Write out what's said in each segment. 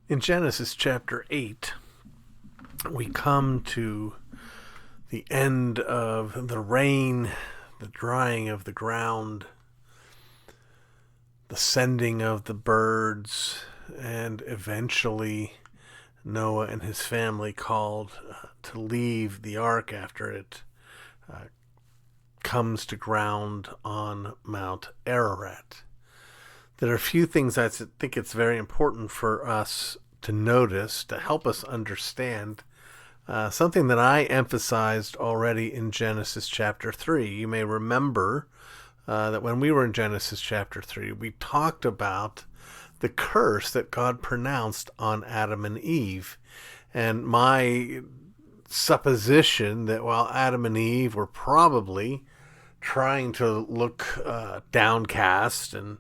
In Genesis chapter 8, we come to the end of the rain, the drying of the ground, the sending of the birds, and eventually Noah and his family called to leave the ark after it comes to ground on Mount Ararat. There are a few things I think it's very important for us to notice to help us understand something that I emphasized already in Genesis chapter 3. You may remember that when we were in Genesis chapter 3, we talked about the curse that God pronounced on Adam and Eve. And my supposition that while Adam and Eve were probably trying to look downcast and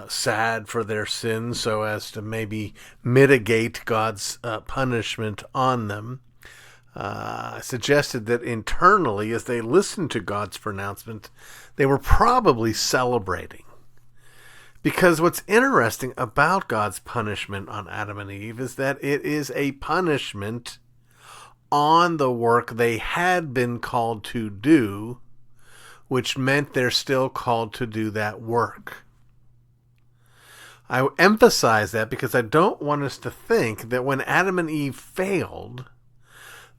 sad for their sins so as to maybe mitigate God's punishment on them, I suggested that internally, as they listened to God's pronouncement, they were probably celebrating. Because what's interesting about God's punishment on Adam and Eve is that it is a punishment on the work they had been called to do, which meant they're still called to do that work. I emphasize that because I don't want us to think that when Adam and Eve failed,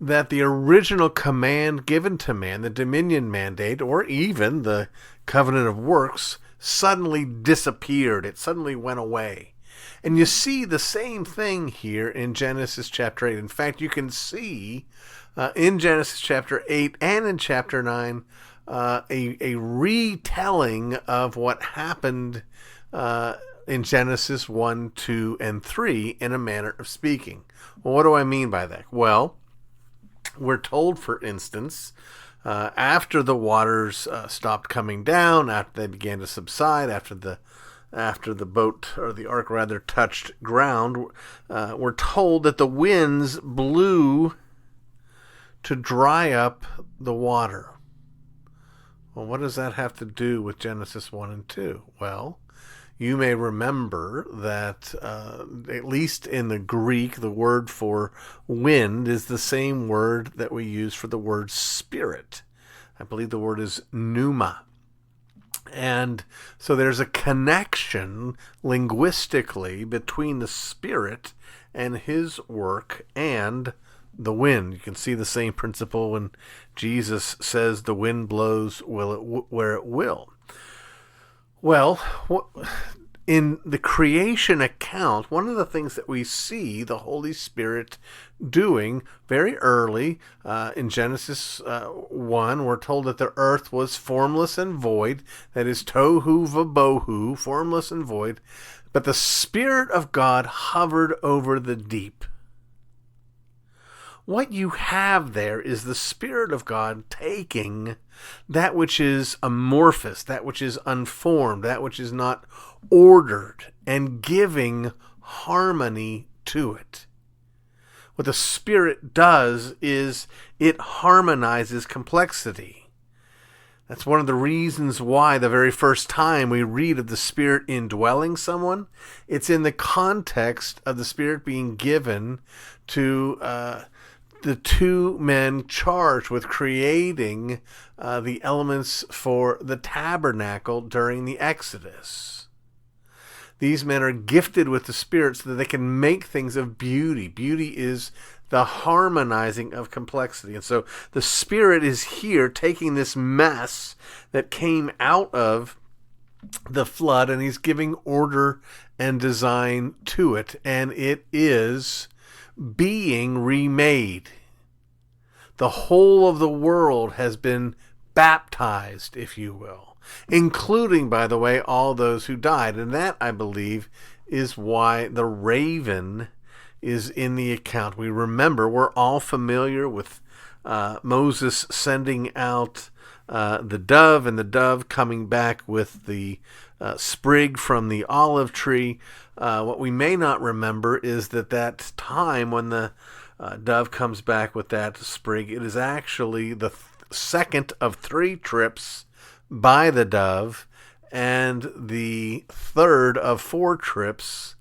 that the original command given to man, the dominion mandate, or even the covenant of works, suddenly disappeared. It suddenly went away. And you see the same thing here in Genesis chapter 8. In fact, you can see in Genesis chapter 8 and in chapter 9 a retelling of what happened in Genesis 1, 2, and 3 in a manner of speaking. Well, what do I mean by that? Well, we're told, for instance, after the waters stopped coming down, after they began to subside, after the boat, or the ark rather, touched ground, we're told that the winds blew to dry up the water. Well, what does that have to do with Genesis 1 and 2? Well, you may remember that, at least in the Greek, the word for wind is the same word that we use for the word spirit. I believe the word is pneuma. And so there's a connection linguistically between the Spirit and his work and the wind. You can see the same principle when Jesus says the wind blows where it will. Well, in the creation account, one of the things that we see the Holy Spirit doing very early in Genesis 1, we're told that the earth was formless and void, that is tohu vabohu, formless and void, but the Spirit of God hovered over the deep. What you have there is the Spirit of God taking that which is amorphous, that which is unformed, that which is not ordered, and giving harmony to it. What the Spirit does is it harmonizes complexity. That's one of the reasons why the very first time we read of the Spirit indwelling someone, it's in the context of the Spirit being given to the two men charged with creating the elements for the tabernacle during the Exodus. These men are gifted with the Spirit so that they can make things of beauty. Beauty is the harmonizing of complexity. And so the Spirit is here taking this mess that came out of the flood, and he's giving order and design to it. And it is being remade. The whole of the world has been baptized, if you will, including, by the way, all those who died. And that, I believe, is why the raven is in the account. We remember, we're all familiar with Moses sending out the dove, and the dove coming back with the sprig from the olive tree. What we may not remember is that time when the dove comes back with that sprig, it is actually the second of 3 trips by the dove, and the third of 4 trips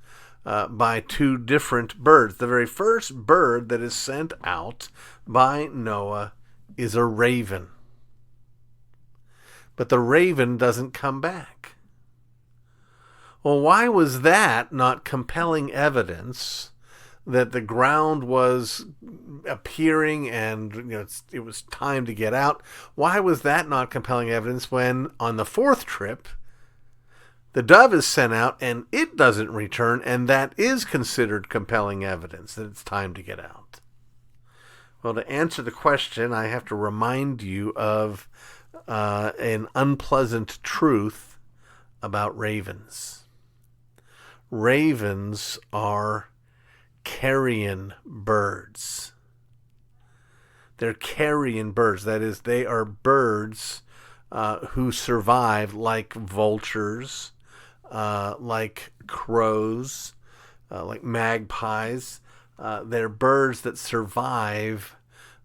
by two different birds. The very first bird that is sent out by Noah is a raven. But the raven doesn't come back. Well, why was that not compelling evidence that the ground was appearing and it was time to get out? Why was that not compelling evidence when on the fourth trip the dove is sent out and it doesn't return, and that is considered compelling evidence that it's time to get out? Well, to answer the question, I have to remind you of an unpleasant truth about ravens. Ravens are carrion birds. They're carrion birds. That is, they are birds who survive like vultures, like crows, like magpies. They're birds that survive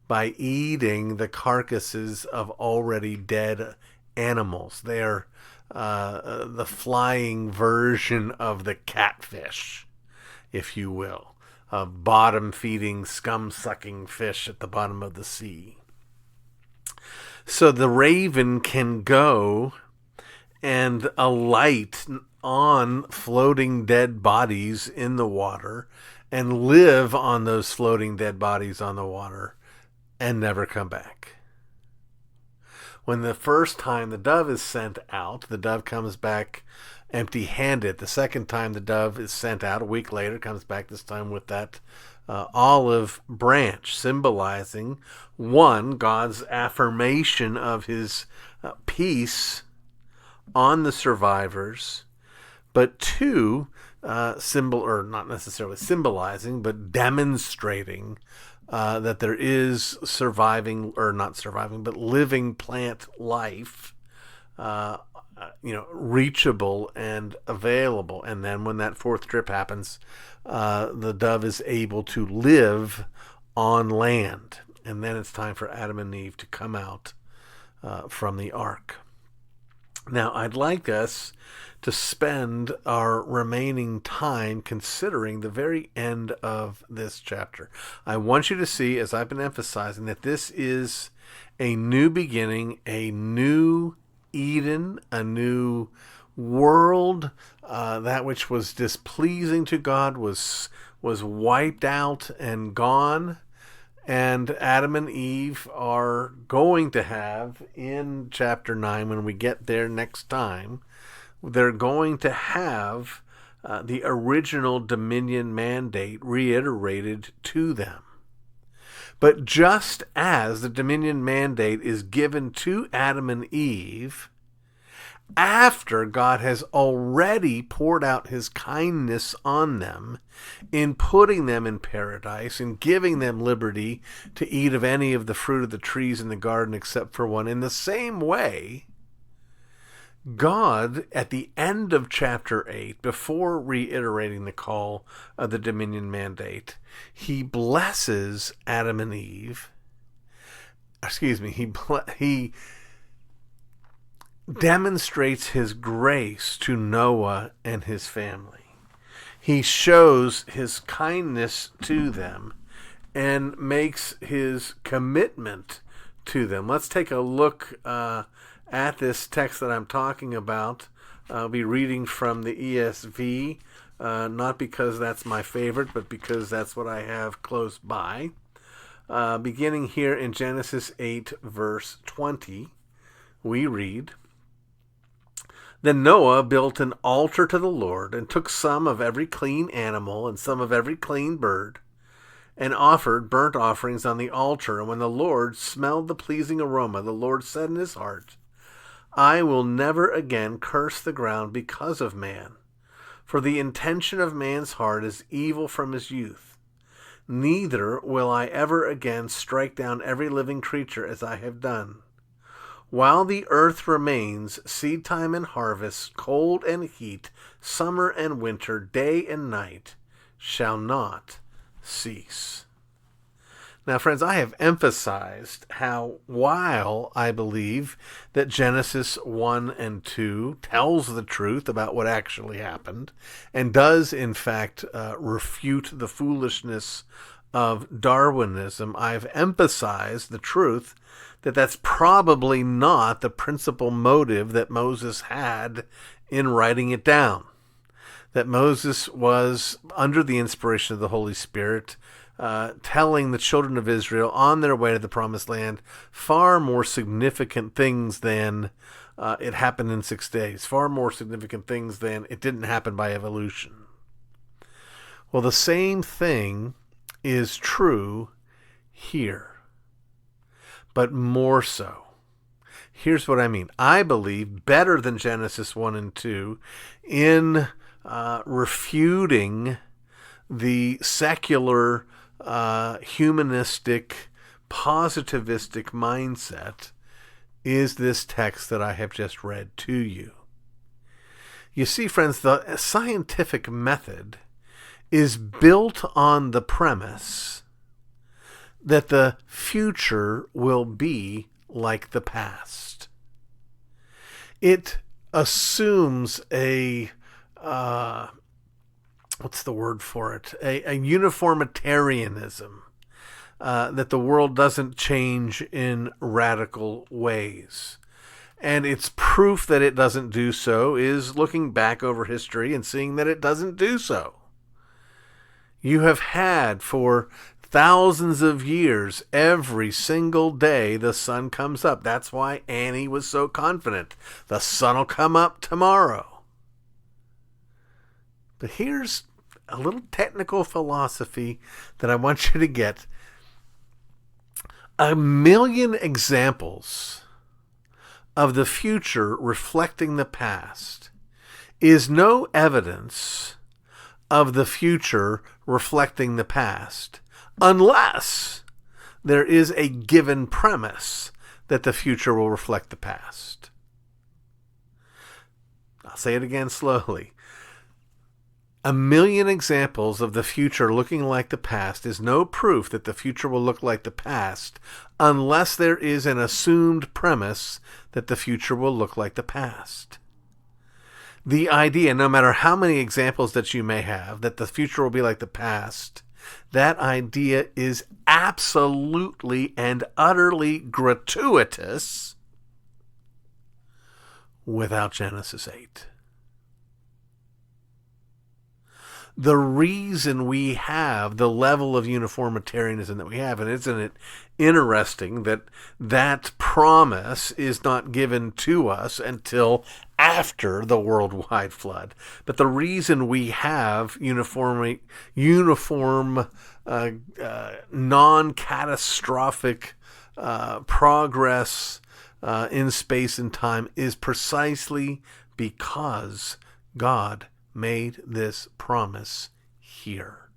by eating the carcasses of already dead animals. They are the flying version of the catfish, if you will, a bottom-feeding, scum-sucking fish at the bottom of the sea. So the raven can go and alight on floating dead bodies in the water and live on those floating dead bodies on the water and never come back. When the first time the dove is sent out, the dove comes back empty-handed. The second time the dove is sent out, a week later, comes back this time with that olive branch, symbolizing, one, God's affirmation of his peace on the survivors, but two, not necessarily symbolizing, but demonstrating that there is living plant life, reachable and available. And then when that fourth trip happens, the dove is able to live on land. And then it's time for Adam and Eve to come out from the ark. Now, I'd like us to spend our remaining time considering the very end of this chapter. I want you to see, as I've been emphasizing, that this is a new beginning, a new Eden, a new world. That which was displeasing to God was wiped out and gone. And Adam and Eve are going to have, in chapter 9, when we get there next time, they're going to have the original dominion mandate reiterated to them. But just as the dominion mandate is given to Adam and Eve, after God has already poured out his kindness on them in putting them in paradise and giving them liberty to eat of any of the fruit of the trees in the garden except for one, in the same way, God, at the end of chapter 8, before reiterating the call of the dominion mandate, he blesses Adam and Eve. He demonstrates his grace to Noah and his family. He shows his kindness to them and makes his commitment to them. Let's take a look at this text that I'm talking about. I'll be reading from the ESV, not because that's my favorite, but because that's what I have close by. Beginning here in Genesis 8, verse 20, we read, "Then Noah built an altar to the Lord, and took some of every clean animal and some of every clean bird, and offered burnt offerings on the altar. And when the Lord smelled the pleasing aroma, the Lord said in his heart, I will never again curse the ground because of man, for the intention of man's heart is evil from his youth. Neither will I ever again strike down every living creature as I have done. While the earth remains, seed time and harvest, cold and heat, summer and winter, day and night, shall not cease." Now, friends, I have emphasized how, while I believe that Genesis 1 and 2 tells the truth about what actually happened and does, in fact, refute the foolishness of Darwinism, I've emphasized the truth that that's probably not the principal motive that Moses had in writing it down. That Moses was, under the inspiration of the Holy Spirit, telling the children of Israel on their way to the Promised Land far more significant things than it happened in 6 days, far more significant things than it didn't happen by evolution. Well, the same thing is true here, but more so. Here's what I mean. I believe better than Genesis 1 and 2 in refuting the secular, humanistic, positivistic mindset is this text that I have just read to you. You see, friends, the scientific method is built on the premise that the future will be like the past. It assumes a what's the word for it? A uniformitarianism, that the world doesn't change in radical ways. And its proof that it doesn't do so is looking back over history and seeing that it doesn't do so. You have had for thousands of years, every single day, the sun comes up. That's why Annie was so confident. The sun will come up tomorrow. But here's a little technical philosophy that I want you to get. 1,000,000 examples of the future reflecting the past is no evidence of the future reflecting the past, unless there is a given premise that the future will reflect the past. I'll say it again slowly. 1,000,000 examples of the future looking like the past is no proof that the future will look like the past, unless there is an assumed premise that the future will look like the past. The idea, no matter how many examples that you may have, that the future will be like the past, that idea is absolutely and utterly gratuitous without Genesis 8. The reason we have the level of uniformitarianism that we have, and isn't it interesting that that promise is not given to us until after the worldwide flood? But the reason we have uniform, non-catastrophic progress in space and time is precisely because God made this promise here.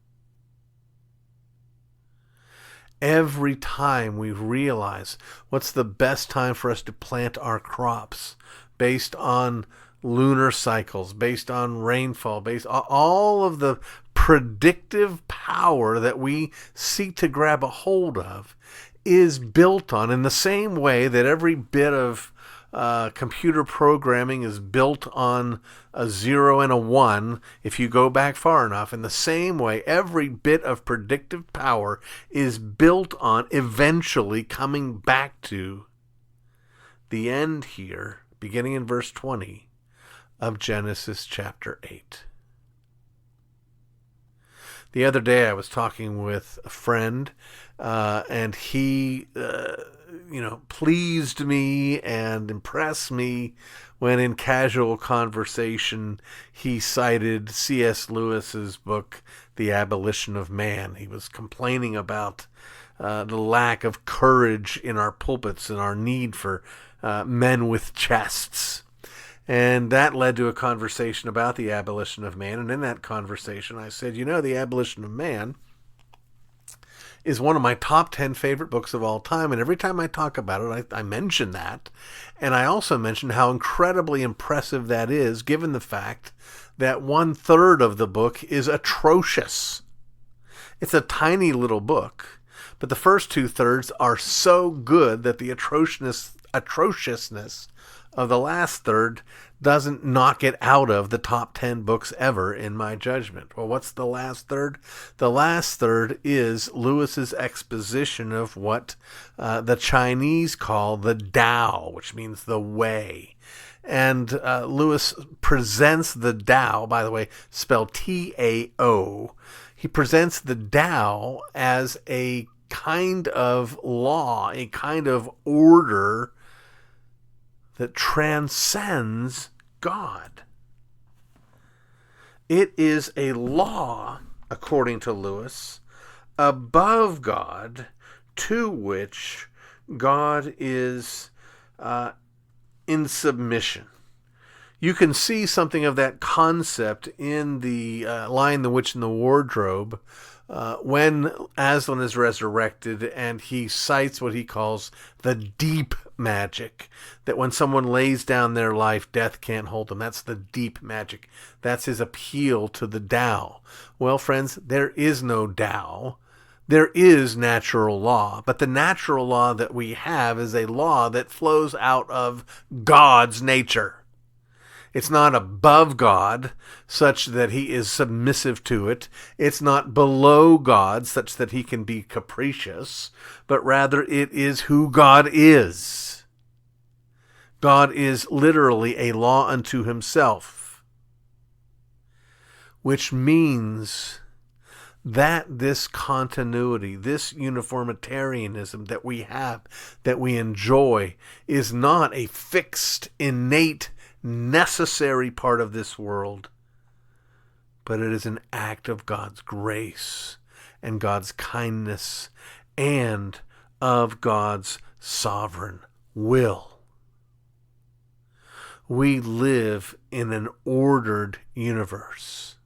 Every time we realize what's the best time for us to plant our crops based on lunar cycles, based on rainfall, based on all of the predictive power that we seek to grab a hold of, is built on, in the same way that every bit of computer programming is built on a 0 and a 1. If you go back far enough, in the same way, every bit of predictive power is built on eventually coming back to the end here, beginning in verse 20 of Genesis chapter 8. The other day I was talking with a friend, and he pleased me and impressed me when in casual conversation he cited C.S. Lewis's book, The Abolition of Man. He was complaining about the lack of courage in our pulpits and our need for men with chests. And that led to a conversation about the abolition of man. And in that conversation I said, The Abolition of Man is one of my top 10 favorite books of all time. And every time I talk about it, I mention that. And I also mention how incredibly impressive that is, given the fact that 1/3 of the book is atrocious. It's a tiny little book, But the first 2/3 are so good that the atrociousness of the last third doesn't knock it out of the top 10 books ever, in my judgment. Well, what's the last third? The last third is Lewis's exposition of what the Chinese call the Tao, which means the way. And Lewis presents the Tao, by the way, spelled Tao. He presents the Tao as a kind of law, a kind of order that transcends God. It is a law, according to Lewis, above God, to which God is in submission. You can see something of that concept in the Lion, the Witch, and the Wardrobe, when Aslan is resurrected and he cites what he calls the deep magic, that when someone lays down their life, death can't hold them. That's the deep magic. That's his appeal to the Tao. Well, friends, there is no Tao. There is natural law, but the natural law that we have is a law that flows out of God's nature. It's not above God, such that he is submissive to it. It's not below God, such that he can be capricious, but rather it is who God is. God is literally a law unto himself, which means that this continuity, this uniformitarianism that we have, that we enjoy, is not a fixed, innate, necessary part of this world, but it is an act of God's grace and God's kindness and of God's sovereign will. We live in an ordered universe.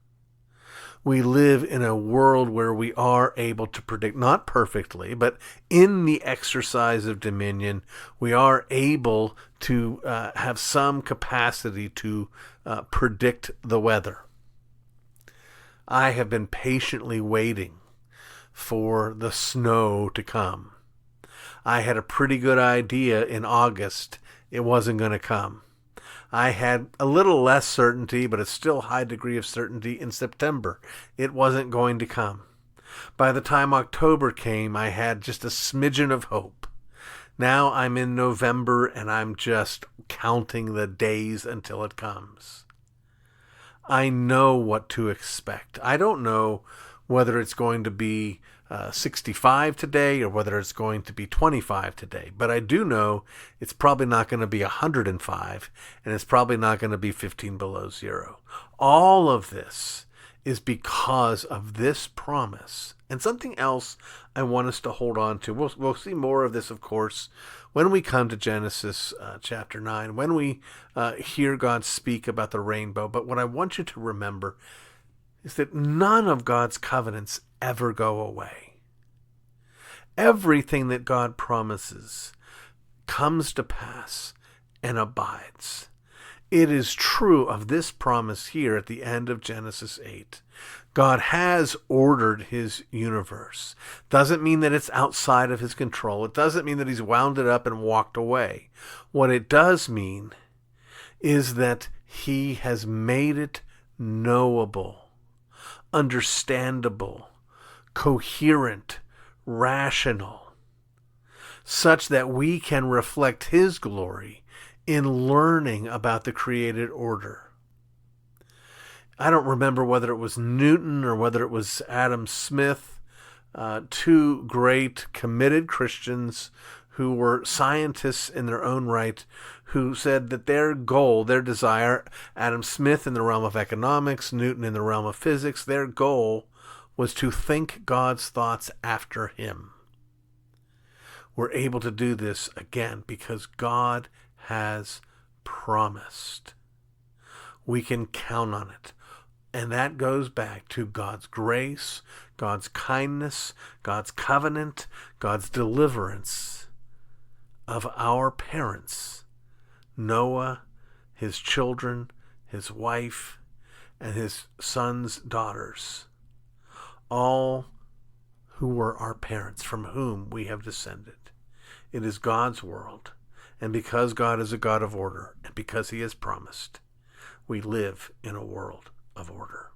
We live in a world where we are able to predict, not perfectly, but in the exercise of dominion, we are able to have some capacity to predict the weather. I have been patiently waiting for the snow to come. I had a pretty good idea in August it wasn't going to come. I had a little less certainty, but it's still a high degree of certainty in September. It wasn't going to come. By the time October came, I had just a smidgen of hope. Now I'm in November and I'm just counting the days until it comes. I know what to expect. I don't know whether it's going to be 65 today or whether it's going to be 25 today. But I do know it's probably not going to be 105 and it's probably not going to be 15 below zero. All of this is because of this promise. And something else I want us to hold on to. We'll see more of this, of course, when we come to Genesis chapter 9, when we hear God speak about the rainbow. But what I want you to remember is that none of God's covenants ever go away. Everything that God promises comes to pass and abides. It is true of this promise here at the end of Genesis 8. God has ordered his universe. Doesn't mean that it's outside of his control. It doesn't mean that he's wound it up and walked away. What it does mean is that he has made it knowable, understandable, coherent, rational, such that we can reflect his glory in learning about the created order. I don't remember whether it was Newton or whether it was Adam Smith, two great committed Christians who were scientists in their own right, who said that their goal, their desire, Adam Smith in the realm of economics, Newton in the realm of physics, their goal was to think God's thoughts after him. We're able to do this again because God has promised. We can count on it. And that goes back to God's grace, God's kindness, God's covenant, God's deliverance of our parents, Noah, his children, his wife, and his sons' daughters, all who were our parents, from whom we have descended. It is God's world, and because God is a God of order, and because he has promised, we live in a world of order.